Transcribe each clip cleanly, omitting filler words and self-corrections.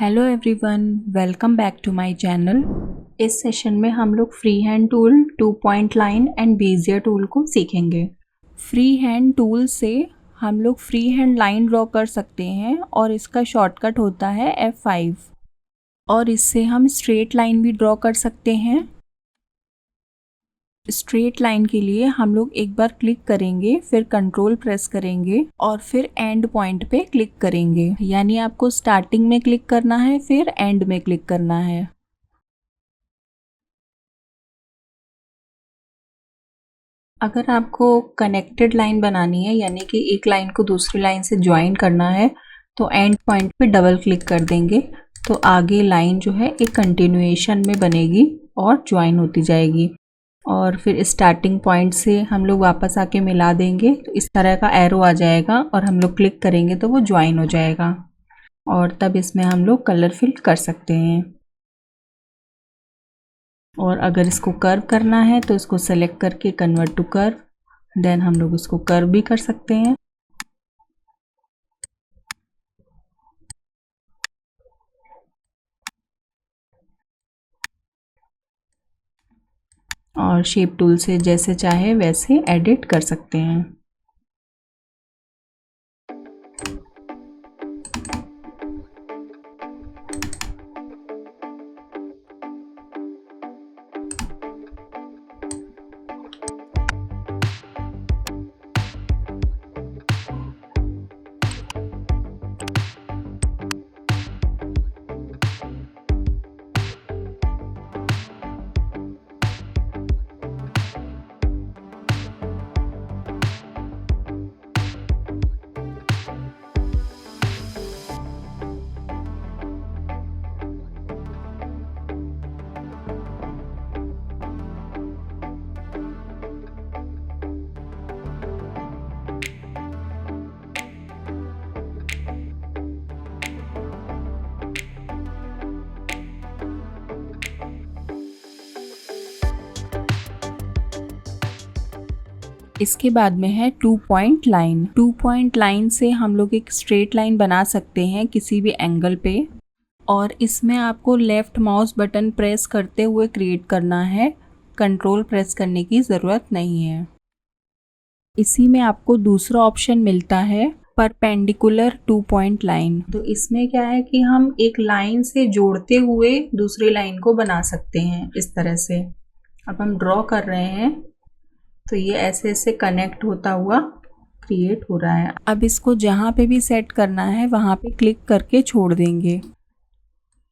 Hello everyone, welcome back to my channel. इस session में हम लोग free hand tool, 2 point line and bezier tool को सीखेंगे। फ्री हैंड टूल से हम लोग फ्री हैंड लाइन ड्रॉ कर सकते हैं और इसका शॉर्टकट होता है F5 और इससे हम स्ट्रेट लाइन भी ड्रॉ कर सकते हैं। स्ट्रेट लाइन के लिए हम लोग एक बार क्लिक करेंगे, फिर कंट्रोल प्रेस करेंगे और फिर एंड पॉइंट पे क्लिक करेंगे। यानी आपको स्टार्टिंग में क्लिक करना है, फिर एंड में क्लिक करना है। अगर आपको कनेक्टेड लाइन बनानी है, यानी कि एक लाइन को दूसरी लाइन से ज्वाइन करना है, तो एंड पॉइंट पे डबल क्लिक कर देंगे तो आगे लाइन जो है एक कंटिन्यूएशन में बनेगी और ज्वाइन होती जाएगी। और फिर स्टार्टिंग पॉइंट से हम लोग वापस आके मिला देंगे तो इस तरह का एरो आ जाएगा और हम लोग क्लिक करेंगे तो वो ज्वाइन हो जाएगा और तब इसमें हम लोग कलर फिल कर सकते हैं। और अगर इसको कर्व करना है तो इसको सेलेक्ट करके कन्वर्ट टू कर्व, देन हम लोग इसको कर्व भी कर सकते हैं। और शेप टूल से जैसे चाहे वैसे एडिट कर सकते हैं। इसके बाद में है 2 पॉइंट लाइन। 2 पॉइंट लाइन से हम लोग एक स्ट्रेट लाइन बना सकते हैं किसी भी एंगल पे, और इसमें आपको लेफ्ट माउस बटन प्रेस करते हुए क्रिएट करना है, कंट्रोल प्रेस करने की ज़रूरत नहीं है। इसी में आपको दूसरा ऑप्शन मिलता है परपेंडिकुलर 2 पॉइंट लाइन। तो इसमें क्या है कि हम एक लाइन से जोड़ते हुए दूसरी लाइन को बना सकते हैं इस तरह से। अब हम ड्रॉ कर रहे हैं तो ये ऐसे ऐसे कनेक्ट होता हुआ क्रिएट हो रहा है। अब इसको जहाँ पे भी सेट करना है वहाँ पे क्लिक करके छोड़ देंगे।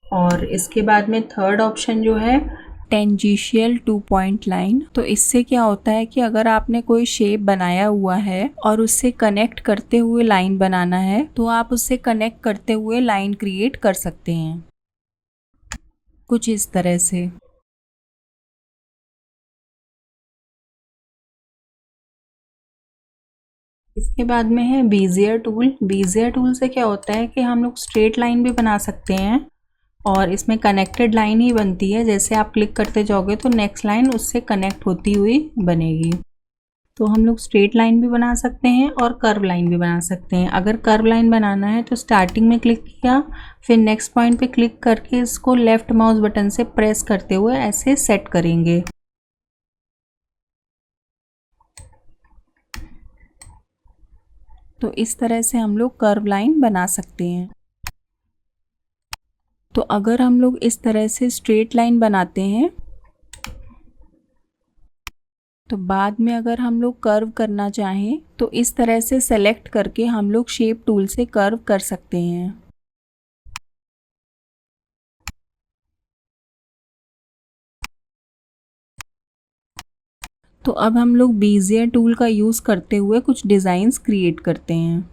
और इसके बाद में थर्ड ऑप्शन जो है टेंजेंशियल 2 पॉइंट लाइन। तो इससे क्या होता है कि अगर आपने कोई शेप बनाया हुआ है और उससे कनेक्ट करते हुए लाइन बनाना है तो आप उससे कनेक्ट करते हुए लाइन क्रिएट कर सकते हैं कुछ इस तरह से। इसके बाद में है बेजियर टूल। बेजियर टूल से क्या होता है कि हम लोग स्ट्रेट लाइन भी बना सकते हैं और इसमें कनेक्टेड लाइन ही बनती है। जैसे आप क्लिक करते जाओगे तो नेक्स्ट लाइन उससे कनेक्ट होती हुई बनेगी। तो हम लोग स्ट्रेट लाइन भी बना सकते हैं और कर्व लाइन भी बना सकते हैं। अगर कर्व लाइन बनाना है तो स्टार्टिंग में क्लिक किया, फिर नेक्स्ट पॉइंट पे क्लिक करके इसको लेफ्ट माउस बटन से प्रेस करते हुए ऐसे सेट करेंगे। तो इस तरह से हम लोग कर्व लाइन बना सकते हैं। तो अगर हम लोग इस तरह से स्ट्रेट लाइन बनाते हैं तो बाद में अगर हम लोग कर्व करना चाहें तो इस तरह से सेलेक्ट करके हम लोग शेप टूल से कर्व कर सकते हैं। तो अब हम लोग बेजियर टूल का यूज़ करते हुए कुछ डिज़ाइंस क्रिएट करते हैं।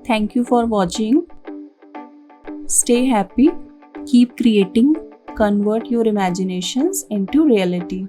Thank you for watching. Stay happy, keep creating, convert your imaginations into reality.